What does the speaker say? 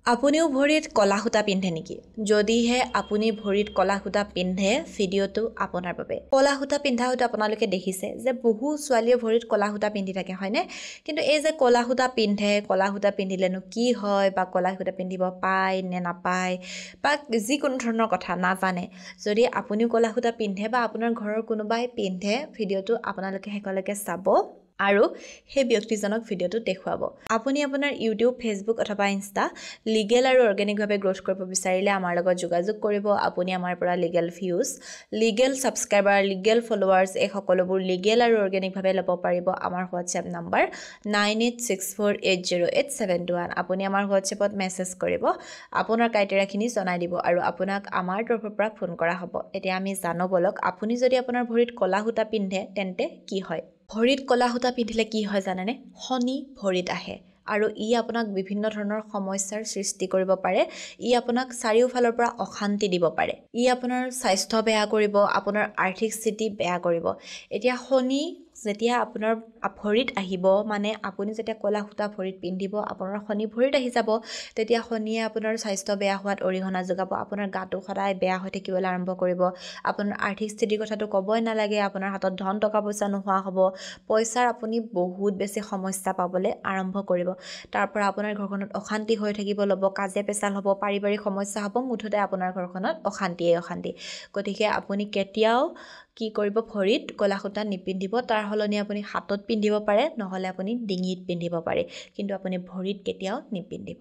আপুনিও ভৰিত কলা সূতা পিন্ধে নেকি? যদিহে আপুনি ভৰিত কলা সূতা পিন্ধে, ভিডিঅ'টো আপোনাৰ বাবে। কলা সূতা পিন্ধা হয়তো আপোনালোকে দেখিছে যে বহু ছোৱালীয়ে ভৰিত কলা সূতা পিন্ধি থাকে, হয়নে? কিন্তু এই যে কলা সূতা পিন্ধে, কলা সূতা পিন্ধিলেনো কি হয়, বা কলা সূতা পিন্ধিব পায় নে নাপায়, বা যিকোনো ধৰণৰ কথা নাজানে, যদি আপুনিও কলা সূতা পিন্ধে বা আপোনাৰ ঘৰৰ কোনোবাই পিন্ধে, ভিডিঅ'টো আপোনালোকে শেষলৈকে চাব আৰু সেই ব্যক্তিজনক ভিডিঅ'টো দেখুৱাব। আপুনি আপোনাৰ ইউটিউব, ফেচবুক অথবা ইনষ্টা লিগেল আৰু অৰ্গেনিকভাৱে গ্ৰ'থ কৰিব বিচাৰিলে আমাৰ লগত যোগাযোগ কৰিব। আপুনি আমাৰ পৰা legal views, legal subscriber, legal followers এই সকলোবোৰ লিগেল আৰু অৰ্গেনিকভাৱে ল'ব পাৰিব। আমাৰ হোৱাটছএপ নাম্বাৰ 9864808721। আপুনি আমাৰ হোৱাটছএপত মেছেজ কৰিব, আপোনাৰ ক্ৰাইটেৰিয়াখিনি জনাই দিব আৰু আপোনাক আমাৰ তৰফৰ পৰা ফোন কৰা হ'ব। এতিয়া আমি জানো বলক, আপুনি যদি আপোনাৰ ভৰিত কলা সূতা পিন্ধে তেন্তে কি হয়? ভৰিত কলা সূতা পিন্ধিলে কি হয় জানেনে? শনি ভৰিত আহে আৰু ই আপোনাক বিভিন্ন ধৰণৰ সমস্যাৰ সৃষ্টি কৰিব পাৰে। ই আপোনাক চাৰিওফালৰ পৰা অশান্তি দিব পাৰে। ই আপোনাৰ স্বাস্থ্য বেয়া কৰিব, আপোনাৰ আৰ্থিক স্থিতি বেয়া কৰিব। এতিয়া শনি যেতিয়া আপোনাৰ ভৰিত আহিব, মানে আপুনি যেতিয়া কলা সূতা ভৰিত পিন্ধিব, আপোনাৰ শনি ভৰিত আহি যাব, তেতিয়া শনিয়ে আপোনাৰ স্বাস্থ্য বেয়া হোৱাত অৰিহণা যোগাব। আপোনাৰ গাটো সদায় বেয়া হৈ থাকিবলৈ আৰম্ভ কৰিব। আপোনাৰ আৰ্থিক স্থিতিৰ কথাটো ক'বই নালাগে, আপোনাৰ হাতত ধন টকা পইচা নোহোৱা হ'ব, পইচাৰ আপুনি বহুত বেছি সমস্যা পাবলৈ আৰম্ভ কৰিব। তাৰ পৰা আপোনাৰ ঘৰখনত অশান্তি হৈ থাকিব ল'ব, কাজে পেচাল হ'ব, পাৰিবাৰিক সমস্যা হ'ব, মুঠতে আপোনাৰ ঘৰখনত অশান্তিয়ে অশান্তি। গতিকে আপুনি কেতিয়াও কি কৰিব, ভৰিত কলা সূতা নিপিন্ধিব। তাৰ সলনি আপুনি হাতত পিন্ধিব পাৰে, নহ'লে আপুনি ডিঙিত পিন্ধিব পাৰে, কিন্তু আপুনি ভৰিত কেতিয়াও নিপিন্ধিব।